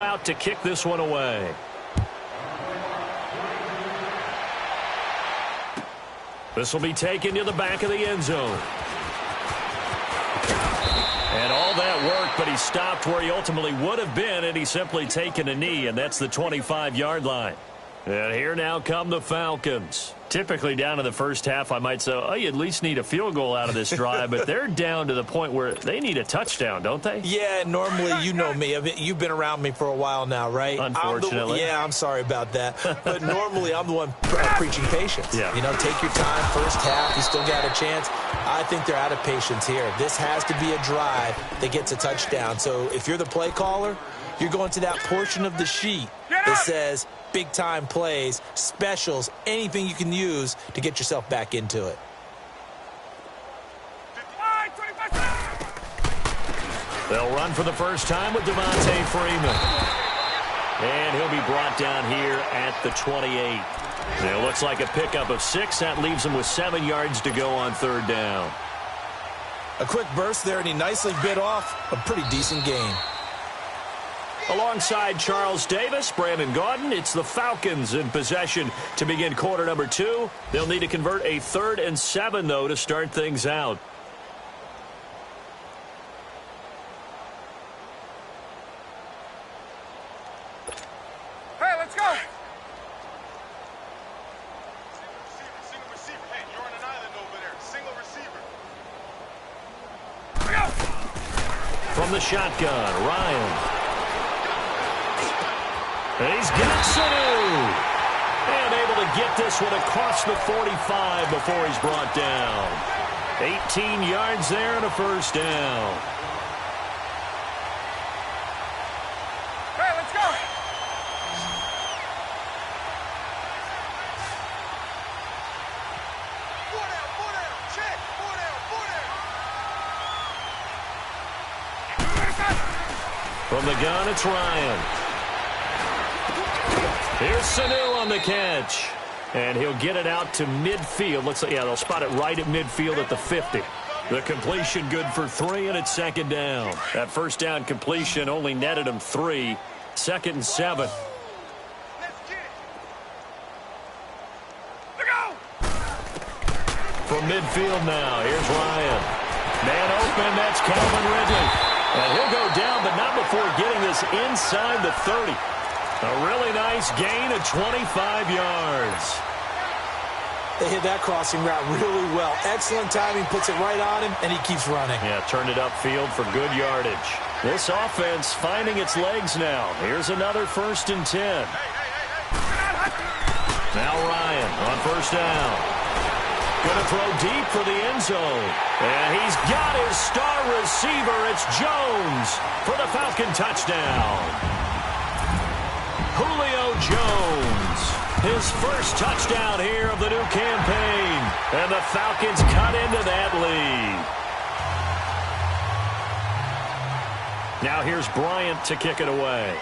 Out to kick this one away. This will be taken to the back of the end zone. And all that work, but he stopped where he ultimately would have been, and he's simply taken a knee, and that's the 25-yard line. And here now come the Falcons. Typically down in the first half, I might say, oh, you at least need a field goal out of this drive, but they're down to the point where they need a touchdown, don't they? Yeah, normally, you know me. I mean, you've been around me for a while now, right? Unfortunately. I'm sorry about that. But normally, I'm the one preaching patience. Yeah. You know, take your time. First half, you still got a chance. I think they're out of patience here. This has to be a drive that gets a touchdown. So if you're the play caller, you're going to that portion of the sheet that says big-time plays, specials, anything you can use to get yourself back into it. They'll run for the first time with Devontae Freeman. And he'll be brought down here at the 28. It looks like a pickup of 6. That leaves him with 7 yards to go on third down. A quick burst there, and he nicely bit off a pretty decent gain. Alongside Charles Davis, Brandon Gaudin, it's the Falcons in possession to begin quarter number 2. They'll need to convert a 3rd and 7, though, to start things out. Hey, let's go! Single receiver. Hey, you're on an island over there. Single receiver. From the shotgun, Ryan. And he's got Sanu. And able to get this one across the 45 before he's brought down. 18 yards there and a first down. Hey, let's go! Four down. Check. Four down. From the gun, it's Ryan. Here's Sanu on the catch. And he'll get it out to midfield. Looks like, yeah, they'll spot it right at midfield at the 50. The completion good for 3, and it's second down. That first down completion only netted him 3. 2nd and 7. Let's get it. Look out! From midfield now, here's Ryan. Man open, that's Calvin Ridley. And he'll go down, but not before getting this inside the 30. A really nice gain of 25 yards. They hit that crossing route really well. Excellent timing, puts it right on him, and he keeps running. Yeah, turned it upfield for good yardage. This offense finding its legs now. Here's another 1st and 10. Now Ryan on first down. Going to throw deep for the end zone. And he's got his star receiver. It's Jones for the Falcon touchdown. Julio Jones, his first touchdown here of the new campaign. And the Falcons cut into that lead. Now here's Bryant to kick it away.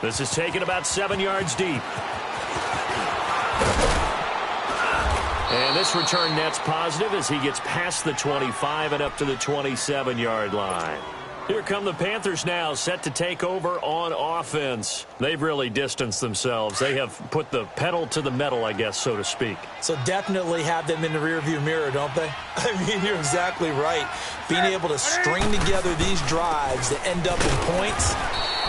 This is taken about 7 yards deep. And this return net's positive as he gets past the 25 and up to the 27-yard line. Here come the Panthers now, set to take over on offense. They've really distanced themselves. They have put the pedal to the metal, I guess, so to speak. So definitely have them in the rearview mirror, don't they? I mean, you're exactly right. Being able to string together these drives that end up in points,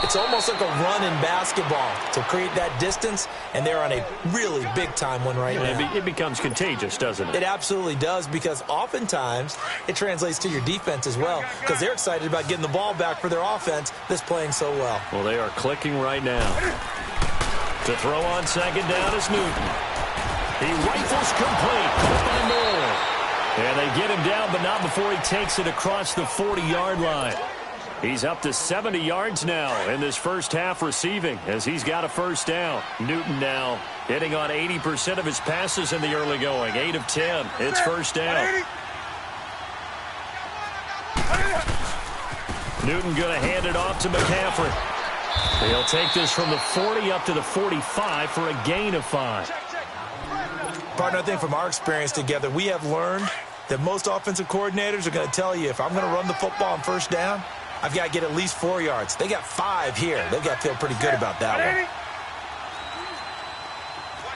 it's almost like a run in basketball to create that distance, and they're on a really big-time one right now. It becomes contagious, doesn't it? It absolutely does, because oftentimes it translates to your defense as well, because they're excited about getting the ball back for their offense that's playing so well. Well, they are clicking right now. To throw on second down is Newton. He rifles complete. By Moore. And they get him down, but not before he takes it across the 40-yard line. He's up to 70 yards now in this first half receiving as he's got a first down. Newton now hitting on 80% of his passes in the early going. 8 of 10. It's first down. Newton going to hand it off to McCaffrey. He'll take this from the 40 up to the 45 for a gain of 5. Partner, I think from our experience together, we have learned that most offensive coordinators are going to tell you, if I'm going to run the football on first down, I've got to get at least 4 yards. They got 5 here. They've got to feel pretty good about that one.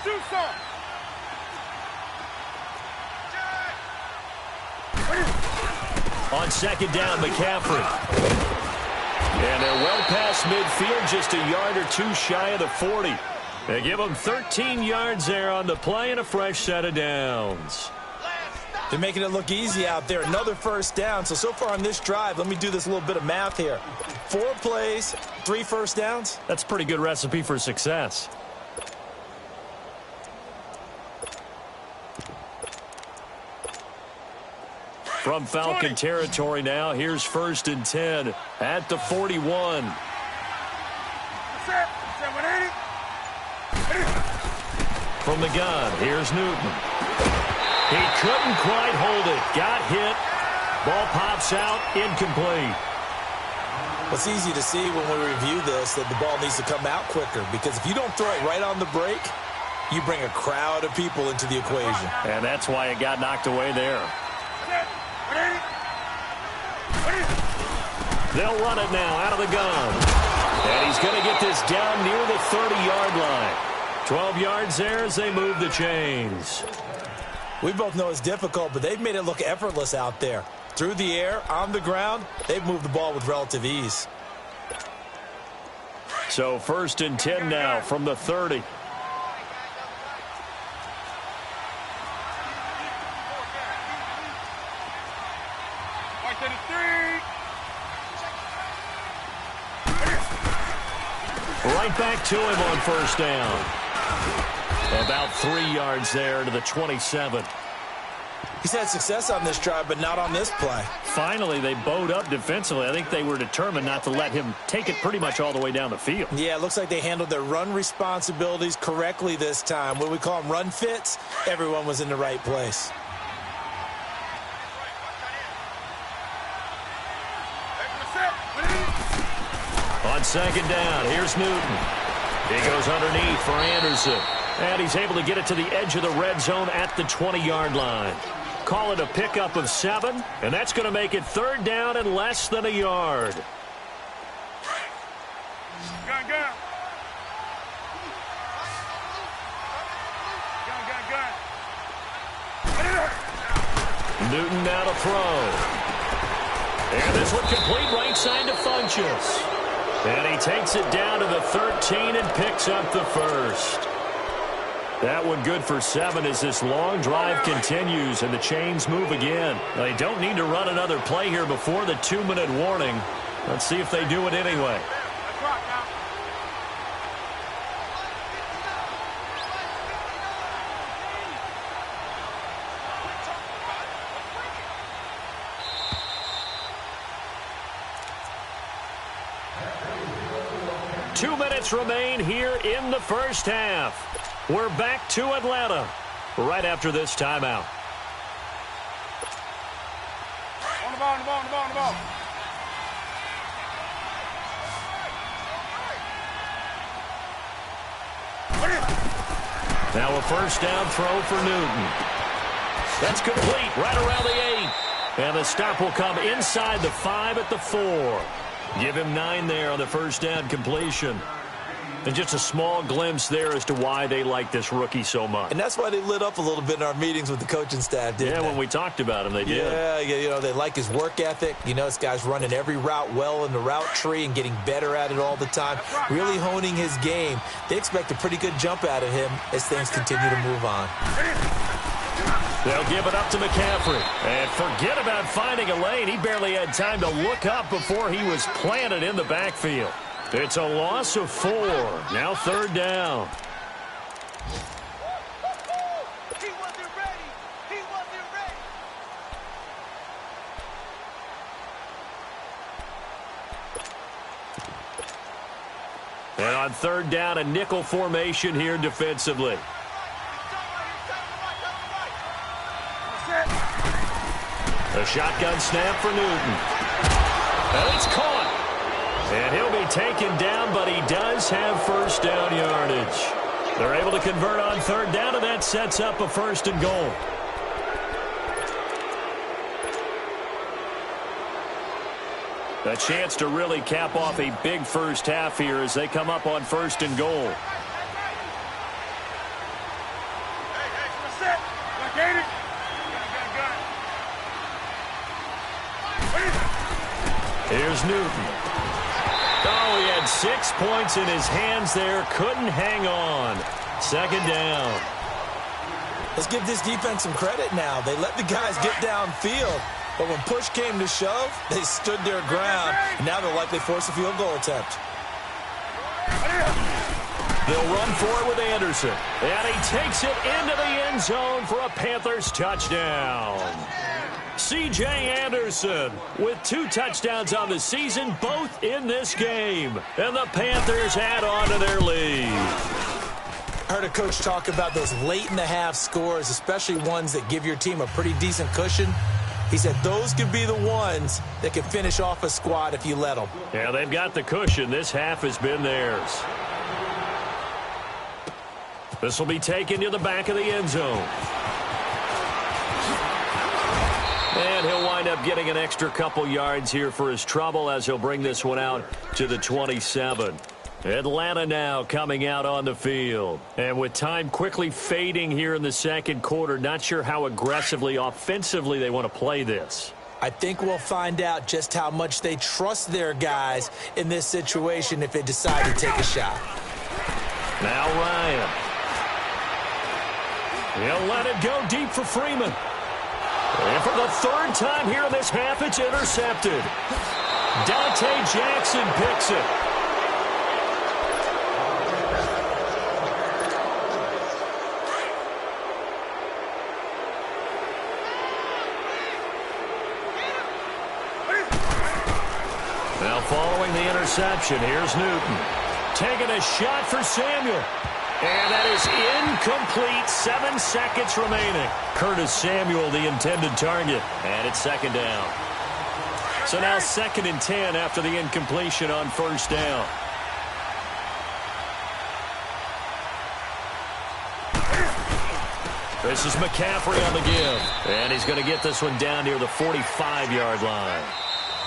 Do some. On second down, McCaffrey. And they're well past midfield, just a yard or two shy of the 40. They give them 13 yards there on the play and a fresh set of downs. They're making it look easy out there. Another first down. So far on this drive, let me do this little bit of math here. 4 plays, 3 first downs. That's a pretty good recipe for success. From Falcon territory now, here's 1st and 10 at the 41. From the gun, here's Newton. He couldn't quite hold it. Got hit. Ball pops out, incomplete. It's easy to see when we review this that the ball needs to come out quicker, because if you don't throw it right on the break, you bring a crowd of people into the equation. And that's why it got knocked away there. They'll run it now out of the gun. And he's going to get this down near the 30-yard line. 12 yards there as they move the chains. We both know it's difficult, but they've made it look effortless out there. Through the air, on the ground, they've moved the ball with relative ease. So 1st and 10 now from the 30. Right back to him on 1st down. About 3 yards there to the 27. He's had success on this drive, but not on this play. Finally, they bowed up defensively. I think they were determined not to let him take it pretty much all the way down the field. Yeah, it looks like they handled their run responsibilities correctly this time. What we call them run fits, everyone was in the right place. On second down, here's Newton. He goes underneath for Anderson. And he's able to get it to the edge of the red zone at the 20-yard line. Call it a pickup of 7, and that's going to make it 3rd down and less than a yard. Gun, gun. Newton now to throw. And this one complete right side to Funchess. And he takes it down to the 13 and picks up the 1st. That one good for 7 as this long drive continues and the chains move again. They don't need to run another play here before the 2-minute warning. Let's see if they do it anyway. Let's rock now. 2 minutes remain here in the 1st half. We're back to Atlanta right after this timeout. On the ball, on the ball, on the ball, on the ball. Now a 1st down throw for Newton. That's complete right around the 8. And the stop will come inside the 5 at the 4. Give him 9 there on the 1st down completion. And just a small glimpse there as to why they like this rookie so much. And that's why they lit up a little bit in our meetings with the coaching staff, didn't they? Yeah, when we talked about him, they did. Yeah, you know, they like his work ethic. You know, this guy's running every route well in the route tree and getting better at it all the time, really honing his game. They expect a pretty good jump out of him as things continue to move on. They'll give it up to McCaffrey. And forget about finding a lane. He barely had time to look up before he was planted in the backfield. It's a loss of 4. Now 3rd down. He wasn't ready. He wasn't ready. And on 3rd down, a nickel formation here defensively. A shotgun snap for Newton. And it's caught. And he'll be taken down, but he does have 1st down yardage. They're able to convert on 3rd down, and that sets up a 1st and goal. A chance to really cap off a big first half here as they come up on 1st and goal. Here's Newton. Oh, he had 6 points in his hands there. Couldn't hang on. 2nd down. Let's give this defense some credit now. They let the guys get downfield. But when push came to shove, they stood their ground. And now they'll likely force a field goal attempt. They'll run for it with Anderson. And he takes it into the end zone for a Panthers touchdown. C.J. Anderson with 2 touchdowns on the season, both in this game. And the Panthers add on to their lead. I heard a coach talk about those late-in-the-half scores, especially ones that give your team a pretty decent cushion. He said those could be the ones that can finish off a squad if you let them. Yeah, they've got the cushion. This half has been theirs. This will be taken to the back of the end zone. And he'll wind up getting an extra couple yards here for his trouble as he'll bring this one out to the 27. Atlanta now coming out on the field. And with time quickly fading here in the 2nd quarter, not sure how aggressively, offensively they want to play this. I think we'll find out just how much they trust their guys in this situation if they decide to take a shot. Now Ryan. He'll let it go deep for Freeman. And for the 3rd time here in this half, it's intercepted. Dante Jackson picks it. Now following the interception, here's Newton. Taking a shot for Samuel. And that is incomplete. 7 seconds remaining. Curtis Samuel, the intended target. And it's 2nd down. So now 2nd and 10 after the incompletion on 1st down. This is McCaffrey on the give. And he's going to get this one down near the 45-yard line.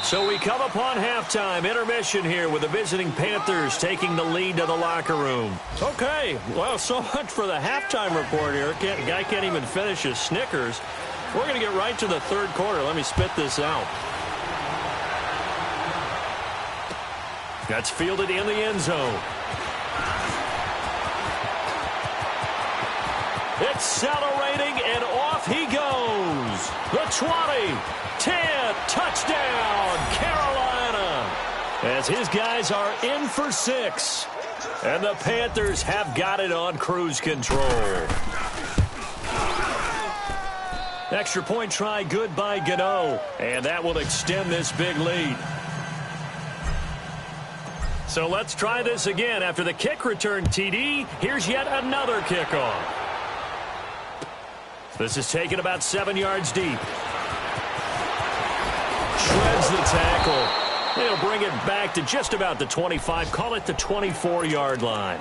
So we come upon halftime, intermission here with the visiting Panthers taking the lead to the locker room. Okay, well, so much for the halftime report here. Guy can't even finish his Snickers. We're going to get right to the 3rd quarter. Let me spit this out. That's fielded in the end zone. Accelerating, and off he goes. The 20, 10, touchdown, Carolina. As his guys are in for 6. And the Panthers have got it on cruise control. Extra point try good by Gano. And that will extend this big lead. So let's try this again. After the kick return TD, here's yet another kickoff. This is taken about 7 yards deep. Shreds the tackle. They'll bring it back to just about the 25. Call it the 24-yard line.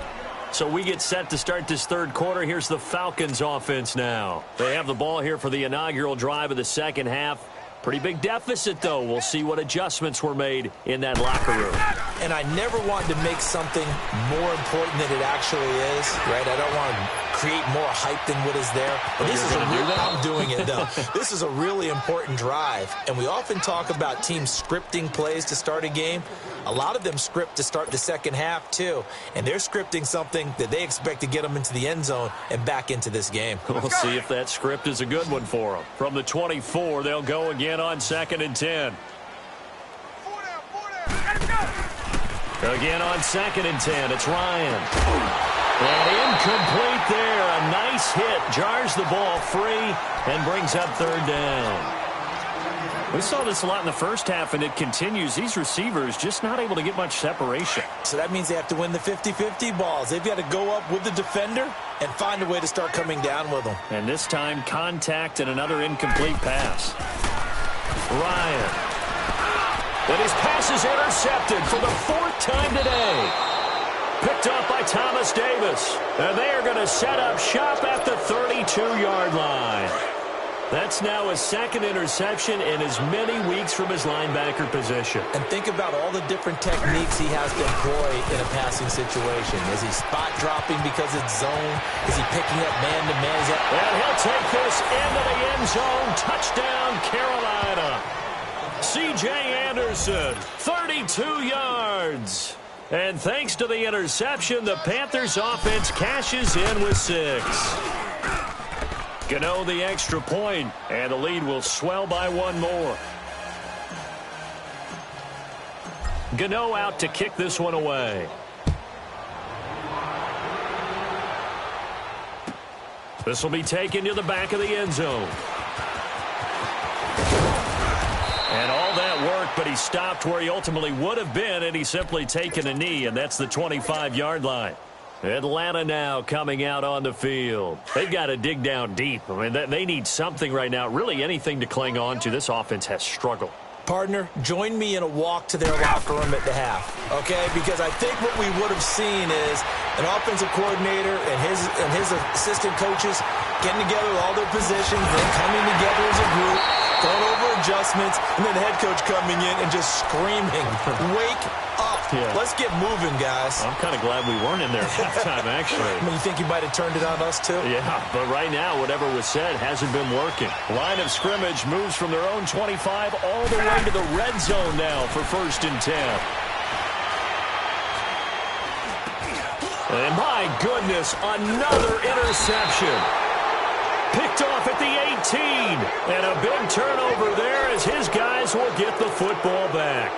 So we get set to start this 3rd quarter. Here's the Falcons offense now. They have the ball here for the inaugural drive of the 2nd half. Pretty big deficit, though. We'll see what adjustments were made in that locker room. And I never wanted to make something more important than it actually is, right? I don't want to create more hype than what is there. But this is I'm doing it, though. This is a really important drive. And we often talk about teams scripting plays to start a game. A lot of them script to start the 2nd half, too. And they're scripting something that they expect to get them into the end zone and back into this game. We'll see if that script is a good one for them. From the 24, they'll go again on 2nd and 10. Again on 2nd and 10, it's Ryan. And incomplete there. A nice hit. Jars the ball free and brings up 3rd down. We saw this a lot in the first half, and it continues. These receivers just not able to get much separation. So that means they have to win the 50-50 balls. They've got to go up with the defender and find a way to start coming down with them. And this time, contact and another incomplete pass. Ryan. And his pass is intercepted for the 4th time today. Picked up by Thomas Davis. And they are going to set up shop at the 32-yard line. That's now his second interception in as many weeks from his linebacker position. And think about all the different techniques he has to employ in a passing situation. Is he spot dropping because it's zone? Is he picking up man-to-man? And he'll take this into the end zone. Touchdown, Carolina. C.J. Anderson, 32 yards. And thanks to the interception, the Panthers offense cashes in with 6. Gano the extra point, and the lead will swell by 1 more. Gano out to kick this one away. This will be taken to the back of the end zone. And all that work, but he stopped where he ultimately would have been, and he's simply taken a knee, and that's the 25-yard line. Atlanta now coming out on the field. They've got to dig down deep. I mean, they need something right now, really anything to cling on to. This offense has struggled. Partner, join me in a walk to their locker room at the half, okay? Because I think what we would have seen is an offensive coordinator and his assistant coaches getting together with all their positions, then coming together as a group, going over adjustments, and then the head coach coming in and just screaming, "Wake up. Yeah. Let's get moving, guys." I'm kind of glad we weren't in there at halftime, actually. I mean, you think you might have turned it on us, too? Yeah, but right now, whatever was said hasn't been working. Line of scrimmage moves from their own 25 all the way to the red zone now for 1st and 10. And my goodness, another interception. Picked off at the 18. And a big turnover there as his guys will get the football back.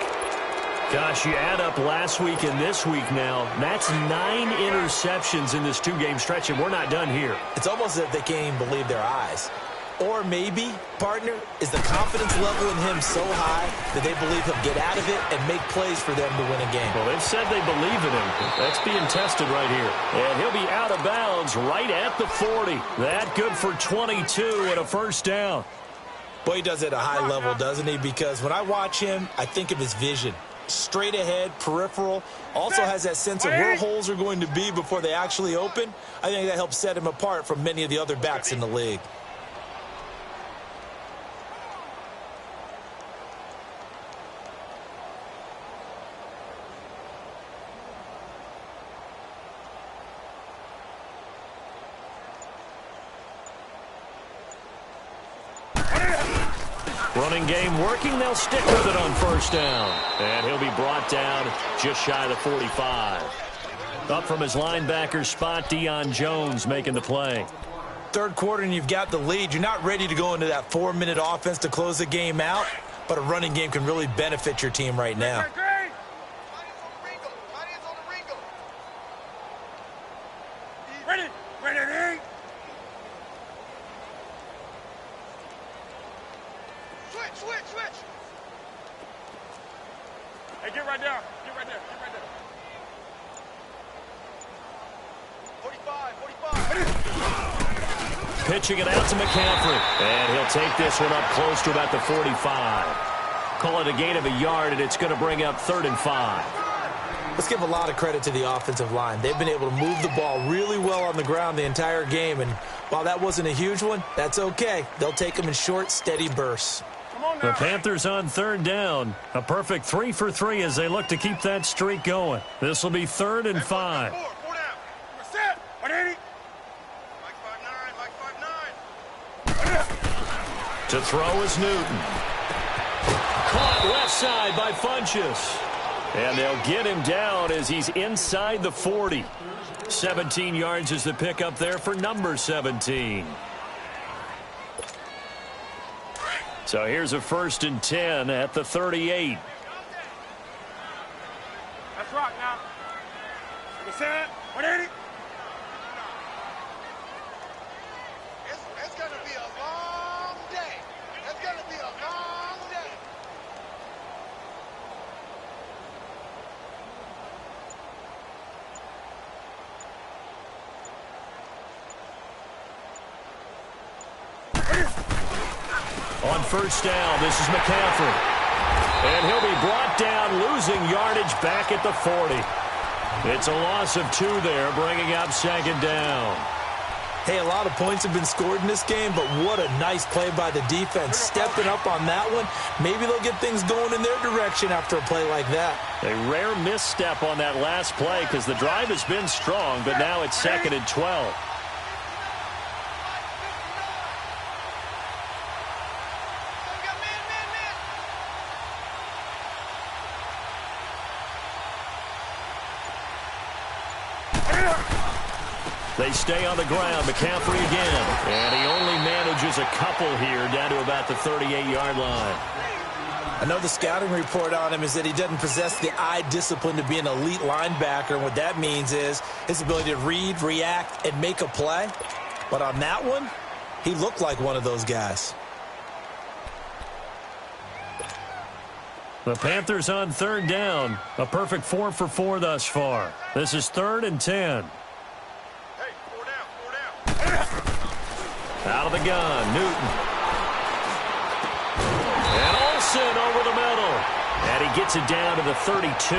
Gosh, you add up last week and this week now, that's 9 interceptions in this 2-game stretch, and we're not done here. It's almost as if they can't even believe their eyes. Or maybe, partner, is the confidence level in him so high that they believe he'll get out of it and make plays for them to win a game. Well, they've said they believe in him. That's being tested right here. And he'll be out of bounds right at the 40. That good for 22 and a 1st down. Boy, he does it at a high level, doesn't he? Because when I watch him, I think of his vision. Straight ahead, peripheral, also has that sense of where holes are going to be before they actually open. I think that helps set him apart from many of the other backs in the league. Running game working. They'll stick with it on 1st down. And he'll be brought down just shy of the 45. Up from his linebacker spot, Deion Jones making the play. 3rd quarter and you've got the lead. You're not ready to go into that 4-minute offense to close the game out, but a running game can really benefit your team right now. Switch. Hey, get right there. 45. Pitching it out to McCaffrey. And he'll take this one up close to about the 45. Call it a gain of a yard, and it's going to bring up 3rd and 5. Let's give a lot of credit to the offensive line. They've been able to move the ball really well on the ground the entire game, and while that wasn't a huge one, that's okay. They'll take them in short, steady bursts. The Panthers on 3rd down. A perfect 3 for 3 as they look to keep that streak going. This will be 3rd and 5. Four down. We're set. 180. Mike 5'9". To throw is Newton. Caught left side by Funchess. And they'll get him down as he's inside the 40. 17 yards is the pickup there for number 17. So here's a 1st and 10 at the 38. Let's rock now. We're set. 180. It's going to be a long day. It's going to be a long day. On 1st down, this is McCaffrey. And he'll be brought down, losing yardage back at the 40. It's a loss of 2 there, bringing up 2nd down. Hey, a lot of points have been scored in this game, but what a nice play by the defense. Stepping up on that one. Maybe they'll get things going in their direction after a play like that. A rare misstep on that last play because the drive has been strong, but now it's 2nd and 12. They stay on the ground. McCaffrey again. And he only manages a couple here down to about the 38-yard line. I know the scouting report on him is that he doesn't possess the eye discipline to be an elite linebacker. And what that means is his ability to read, react, and make a play. But on that one, he looked like one of those guys. The Panthers on 3rd down. A perfect 4 for 4 thus far. This is 3rd and 10. Out of the gun, Newton. And Olsen over the middle. And he gets it down to the 32.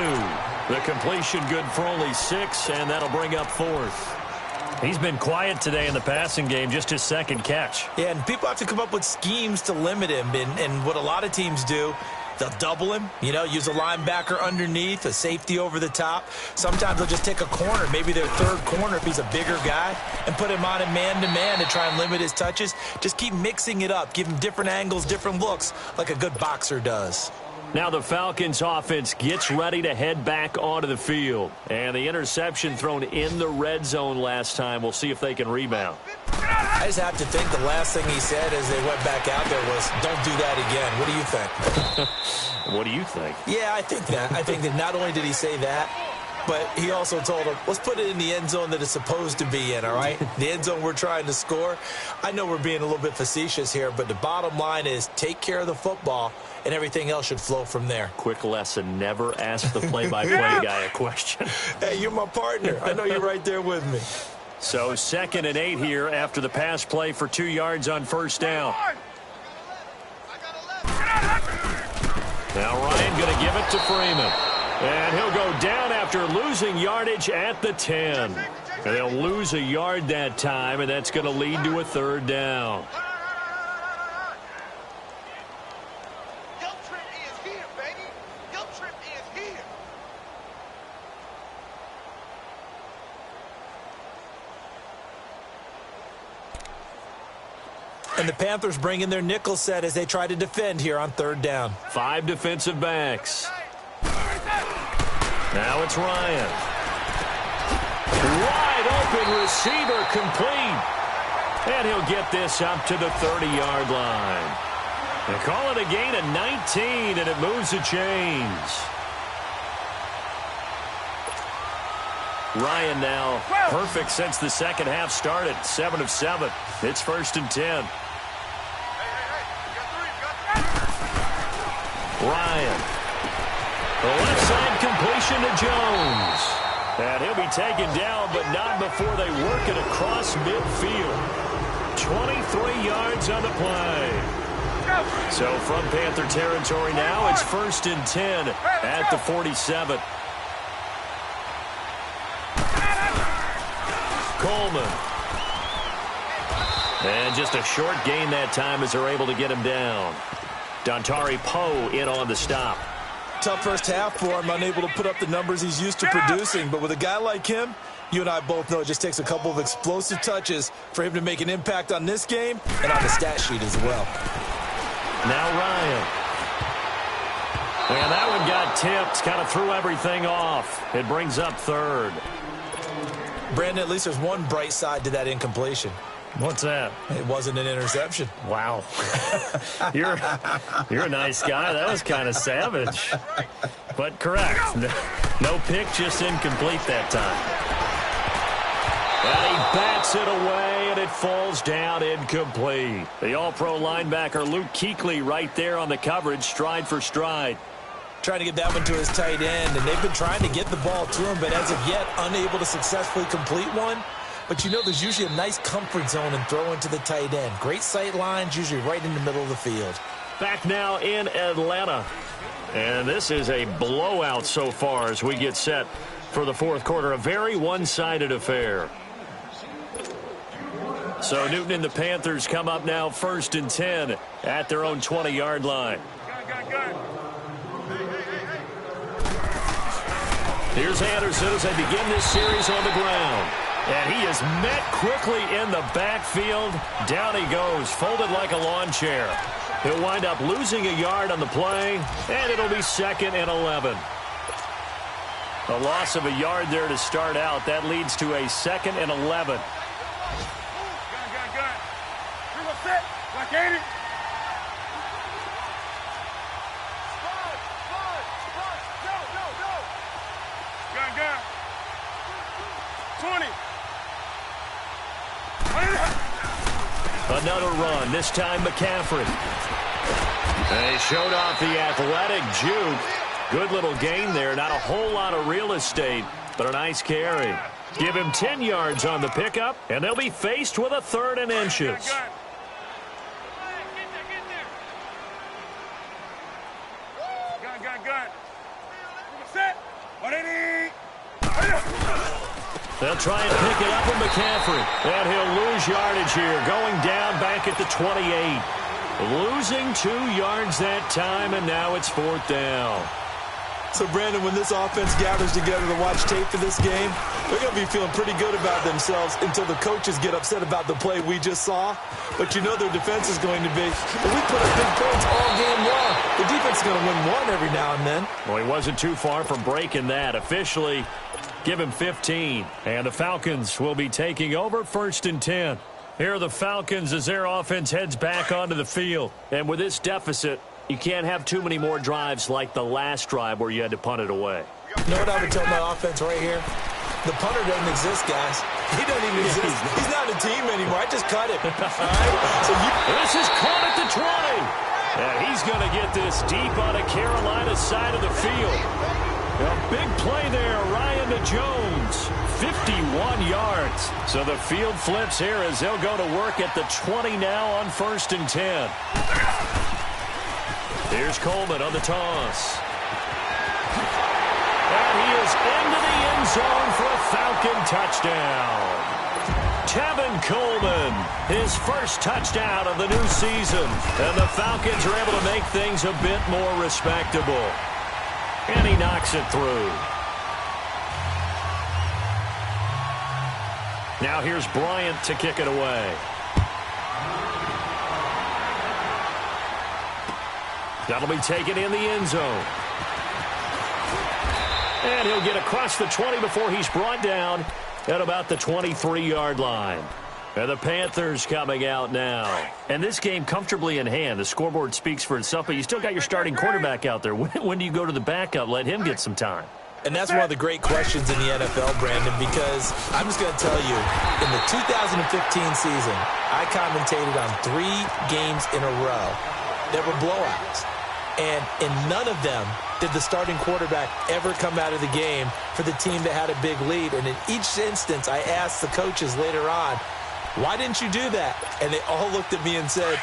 The completion good for only 6, and that'll bring up 4th. He's been quiet today in the passing game, just his 2nd catch. Yeah, and people have to come up with schemes to limit him. And what a lot of teams do, they'll double him, use a linebacker underneath, a safety over the top. Sometimes they'll just take a corner, maybe their 3rd corner if he's a bigger guy, and put him on a man-to-man to try and limit his touches. Just keep mixing it up. Give him different angles, different looks, like a good boxer does. Now the Falcons offense gets ready to head back onto the field. And the interception thrown in the red zone last time. We'll see if they can rebound. I just have to think the last thing he said as they went back out there was, don't do that again. What do you think? What do you think? Yeah, I think that. I think that not only did he say that, but he also told him, let's put it in the end zone that it's supposed to be in, all right? The end zone we're trying to score. I know we're being a little bit facetious here, but the bottom line is take care of the football, and everything else should flow from there. Quick lesson, never ask the play-by-play guy a question. Hey, you're my partner. I know you're right there with me. So 2nd and 8 here after the pass play for 2 yards on 1st down. Now Ryan going to give it to Freeman. And he'll go down after losing yardage at the 10. And they'll lose a yard that time, and that's going to lead to a 3rd down. And the Panthers bring in their nickel set as they try to defend here on 3rd down. 5 defensive backs. Now it's Ryan. Wide open receiver complete. And he'll get this up to the 30-yard line. They call it a gain of 19, and it moves the chains. Ryan now perfect since the 2nd half started. 7 of 7. It's 1st and 10. Ryan. The left side completion to Jones. And he'll be taken down, but not before they work it across midfield. 23 yards on the play. So from Panther territory now, it's 1st and 10 at the 47. Coleman. And just a short gain that time as they're able to get him down. Dontari Poe in on the stop. Tough first half for him, unable to put up the numbers he's used to producing. But with a guy like him, you and I both know it just takes a couple of explosive touches for him to make an impact on this game and on the stat sheet as well. Now Ryan. And that one got tipped, kind of threw everything off. It brings up 3rd. Brandon, at least there's one bright side to that incompletion. What's that? It wasn't an interception. Wow. You're a nice guy. That was kind of savage. But correct. No pick, just incomplete that time. And he bats it away, and it falls down incomplete. The all-pro linebacker Luke Kuechly right there on the coverage, stride for stride. Trying to get that one to his tight end, and they've been trying to get the ball to him, but as of yet, unable to successfully complete one. But there's usually a nice comfort zone in throwing to the tight end. Great sight lines, usually right in the middle of the field. Back now in Atlanta. And this is a blowout so far as we get set for the 4th quarter. A very one-sided affair. So Newton and the Panthers come up now 1st and 10 at their own 20-yard line. Here's Anderson as they begin this series on the ground. And he is met quickly in the backfield. Down he goes, folded like a lawn chair. He'll wind up losing a yard on the play, and it'll be 2nd and 11. A loss of a yard there to start out. That leads to a 2nd and 11. Another run, this time McCaffrey. They showed off the athletic juke. Good little gain there. Not a whole lot of real estate, but a nice carry. Give him 10 yards on the pickup, and they'll be faced with a 3rd and inches. They'll try and pick it up with McCaffrey. And he'll lose yardage here, going down back at the 28. Losing 2 yards that time, and now it's 4th down. So, Brandon, when this offense gathers together to watch tape for this game, they're going to be feeling pretty good about themselves until the coaches get upset about the play we just saw. But you know their defense is going to be, but we put up big points all game long. The defense is going to win one every now and then. Well, he wasn't too far from breaking that. Officially, give him 15. And the Falcons will be taking over 1st and 10. Here are the Falcons as their offense heads back onto the field. And with this deficit, you can't have too many more drives like the last drive where you had to punt it away. You know what I would tell my offense right here? The punter doesn't exist, guys. He doesn't even exist. He's not a team anymore. I just cut him. All right? So this is caught at the 20. And he's going to get this deep on a Carolina side of the field. A big play there, Ryan to Jones. 51 yards. So the field flips here as they'll go to work at the 20 now on 1st and 10. Here's Coleman on the toss. And he is into the end zone for a Falcon touchdown. Tevin Coleman, his first touchdown of the new season. And the Falcons are able to make things a bit more respectable. And he knocks it through. Now here's Bryant to kick it away. That'll be taken in the end zone. And he'll get across the 20 before he's brought down at about the 23-yard line. And the Panthers coming out now. And this game comfortably in hand. The scoreboard speaks for itself, but you still got your starting quarterback out there. When do you go to the backup? Let him get some time. And that's one of the great questions in the NFL, Brandon, because I'm just going to tell you, in the 2015 season, I commentated on 3 games in a row that were blowouts. And in none of them did the starting quarterback ever come out of the game for the team that had a big lead. And in each instance, I asked the coaches later on, why didn't you do that? And they all looked at me and said,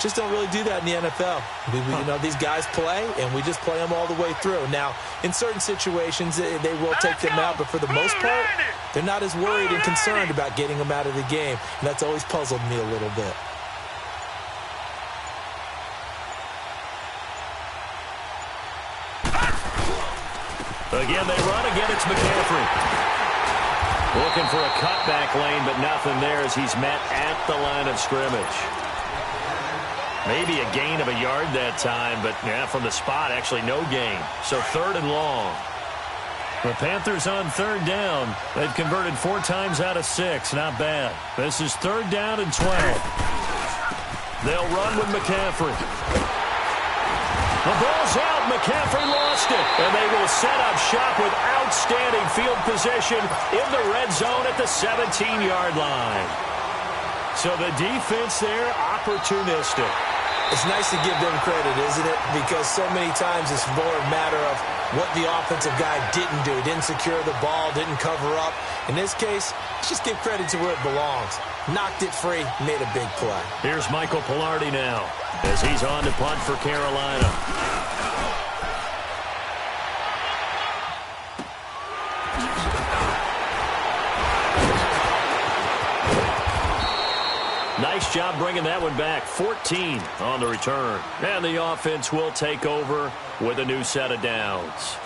just don't really do that in the NFL. You know, these guys play, and we just play them all the way through. Now, in certain situations, they will take them out, but for the most part, they're not as worried and concerned about getting them out of the game. And that's always puzzled me a little bit. Again, they run. Again, it's McCaffrey. Looking for a cutback lane, but nothing there as he's met at the line of scrimmage. Maybe a gain of a yard that time, but yeah, from the spot, actually no gain. So 3rd and long. The Panthers on 3rd down. They've converted 4 times out of 6. Not bad. This is 3rd down and 12. They'll run with McCaffrey. The ball's out. McCaffrey lost it. And they will set up shop with outstanding field position in the red zone at the 17-yard line. So the defense there, opportunistic. It's nice to give them credit, isn't it? Because so many times it's more a matter of what the offensive guy didn't do. Didn't secure the ball, didn't cover up. In this case, let's just give credit to where it belongs. Knocked it free, made a big play. Here's Michael Pilardi now as he's on to punt for Carolina. Nice job bringing that one back. 14 on the return. And the offense will take over with a new set of downs.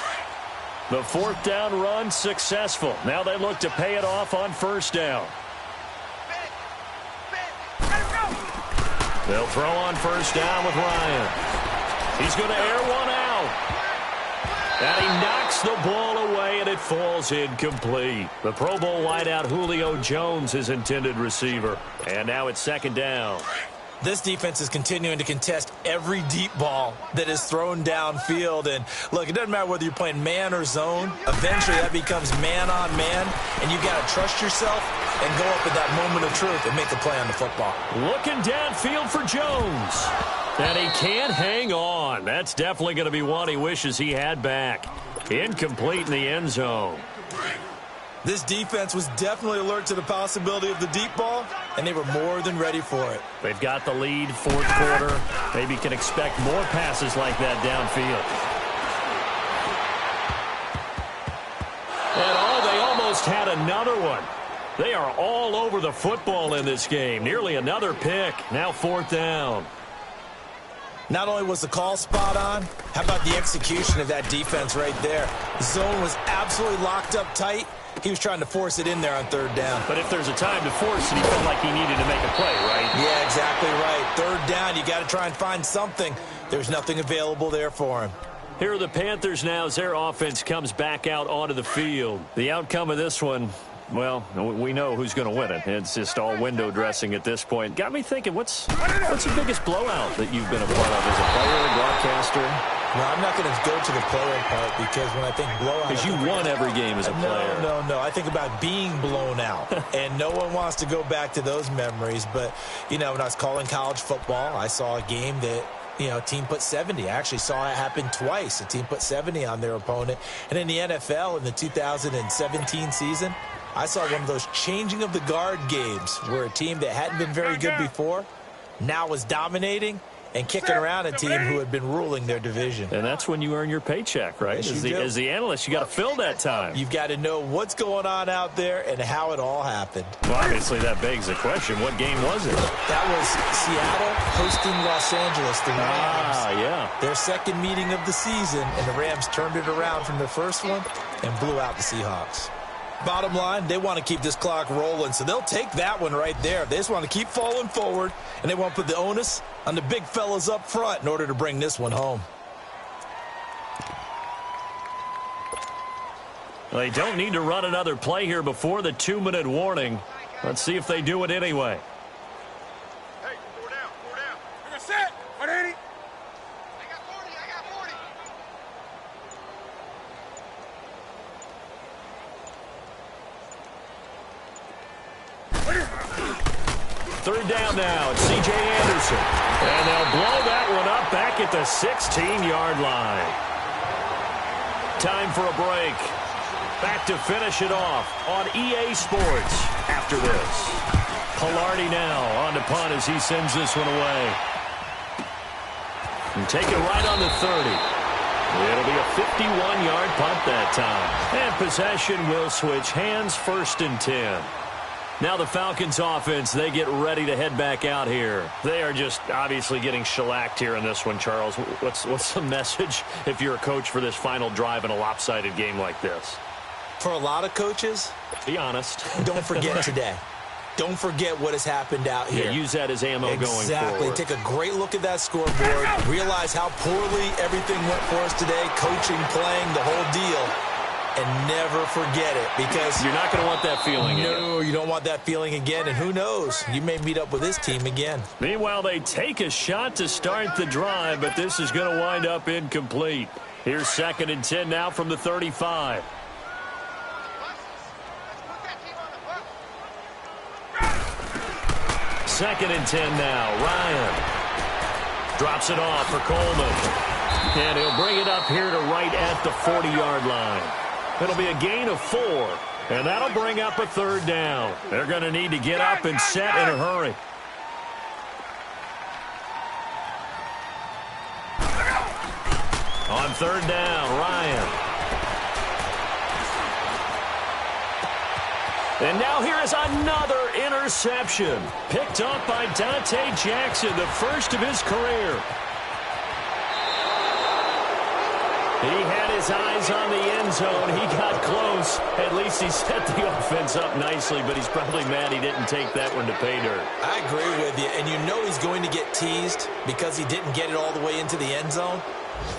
The fourth down run successful. Now they look to pay it off on first down. They'll throw on first down with Ryan. He's going to air one out. And he knocks the ball away, and it falls incomplete. The Pro Bowl wideout Julio Jones is intended receiver. And now it's second down. This defense is continuing to contest every deep ball that is thrown downfield. And, look, it doesn't matter whether you're playing man or zone. Eventually, that becomes man on man, and you've got to trust yourself and go up at that moment of truth and make a play on the football. Looking downfield for Jones. And he can't hang on. That's definitely going to be one he wishes he had back. Incomplete in the end zone. This defense was definitely alert to the possibility of the deep ball, and they were more than ready for it. They've got the lead, fourth quarter. Maybe can expect more passes like that downfield. And they almost had another one. They are all over the football in this game. Nearly another pick. Now fourth down. Not only was the call spot on, how about the execution of that defense right there? The zone was absolutely locked up tight. He was trying to force it in there on third down. But if there's a time to force it, he felt like he needed to make a play, right? Yeah, exactly right. Third down, you got to try and find something. There's nothing available there for him. Here are the Panthers now as their offense comes back out onto the field. The outcome of this one, well, we know who's going to win it. It's just all window dressing at this point. Got me thinking, what's the biggest blowout that you've been a part of as a player, broadcaster? No, I'm not going to go to the player part because when I think blowout... Because you won every game as a player. No. I think about being blown out. And no one wants to go back to those memories. But, you know, when I was calling college football, I saw a game that, you know, a team put 70. I actually saw it happen twice. A team put 70 on their opponent. And in the NFL, in the 2017 season, I saw one of those changing of the guard games where a team that hadn't been very good before now was dominating and kicking around a team who had been ruling their division. And that's when you earn your paycheck, right? Yes, as the analyst, you got to fill that time. You've got to know what's going on out there and how it all happened. Well, obviously, that begs the question, what game was it? That was Seattle hosting Los Angeles, the Rams. Yeah. Their second meeting of the season, and the Rams turned it around from their first one and blew out the Seahawks. Bottom line, they want to keep this clock rolling, so they'll take that one right there. They just want to keep falling forward, and they want to put the onus on the big fellas up front in order to bring this one home. Well, they don't need to run another play here before the 2-minute warning. Let's see if they do it anyway. Hey, 4 down. You're set. 180. I got 40. Third down now. It's C.J. Anderson. And they'll blow that one up back at the 16-yard line. Time for a break. Back to finish it off on EA Sports after this. Palardy now on to punt as he sends this one away. And take it right on the 30. It'll be a 51-yard punt that time. And possession will switch hands, first and 10. Now the Falcons offense, they get ready to head back out here. They are just obviously getting shellacked here in this one, Charles. What's the message if you're a coach for this final drive in a lopsided game like this? For a lot of coaches, be honest. Don't forget today. Don't forget what has happened out here. Yeah, use that as ammo going forward. Exactly. Take a great look at that scoreboard. Realize how poorly everything went for us today. Coaching, playing, the whole deal. And never forget it, because you're not going to want that feeling again. No, you don't want that feeling again. And who knows? You may meet up with this team again. Meanwhile, they take a shot to start the drive, but this is going to wind up incomplete. Here's second and 10 now from the 35. Second and 10 now. Ryan drops it off for Coleman. And he'll bring it up here to right at the 40-yard line. It'll be a gain of 4, and that'll bring up a third down. They're going to need to get up and set in a hurry. On third down, Ryan. And now here is another interception. Picked up by Dante Jackson, the first of his career. He had his eyes on the end zone. He got close. At least he set the offense up nicely, but he's probably mad he didn't take that one to pay dirt. I agree with you, and you know he's going to get teased because he didn't get it all the way into the end zone.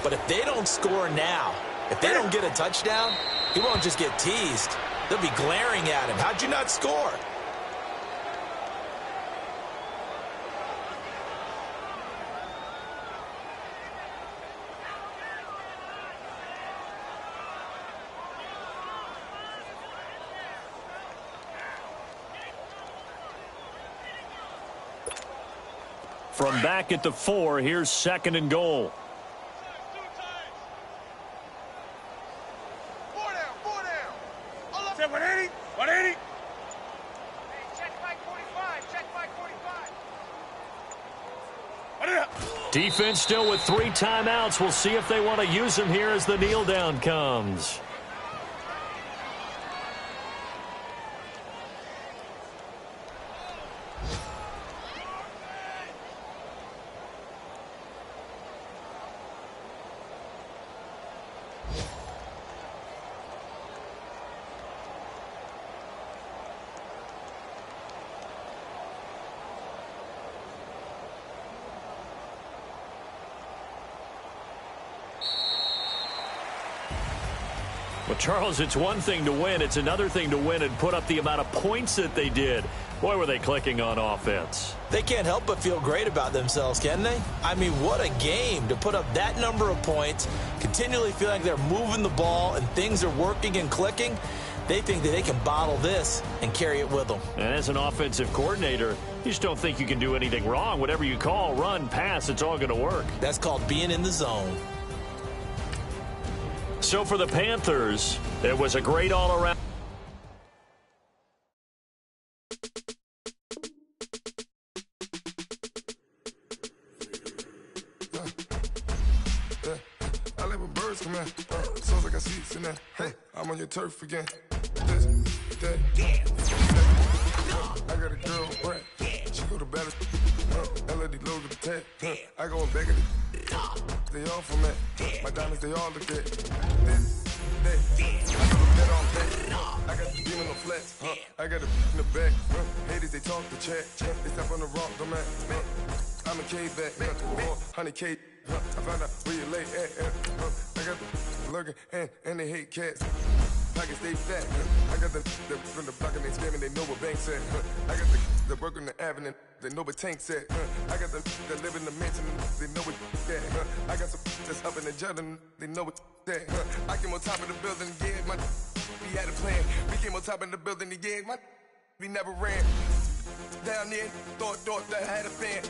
But if they don't score now, if they don't get a touchdown, he won't just get teased. They'll be glaring at him. How'd you not score? From back at the 4, here's 2nd and goal. Four down. 180. 180. Hey, check back 45. Check back 45. Defense still with 3 timeouts. We'll see if they want to use them here as the kneel down comes. Well, Charles, it's one thing to win. It's another thing to win and put up the amount of points that they did. Boy, were they clicking on offense. They can't help but feel great about themselves, can they? I mean, what a game to put up that number of points, continually feel like they're moving the ball and things are working and clicking. They think that they can bottle this and carry it with them. And as an offensive coordinator, you just don't think you can do anything wrong. Whatever you call, run, pass, it's all going to work. That's called being in the zone. So for the Panthers, it was a great all-around. I let my birds come in. Sounds like I see it's in there. Hey, I'm on your turf again. This, that. I got a girl, Brett. She go to battle. LED logo the tag. I go in back of the. They all from that. My diamonds, they all look at. This, that. I got a bet on that. I got the demon on flats. I got a in the back. Haters, they talk the chat. They step on the rock, don't matter. I'm a K-back. 100K. I found out where you lay at. I got the lurking and they hate cats. Pockets stay fat. I got the from the block and they scamming, they know what banks at. I got the work on the avenue, they know what tanks at. I got the that live in the mansion, they know what that. I got some that's up in the Jordan, they know what that. I came on top of the building, yeah, my we had a plan. We came on top of the building, yeah, my we never ran. Down there, thought that I had a fan.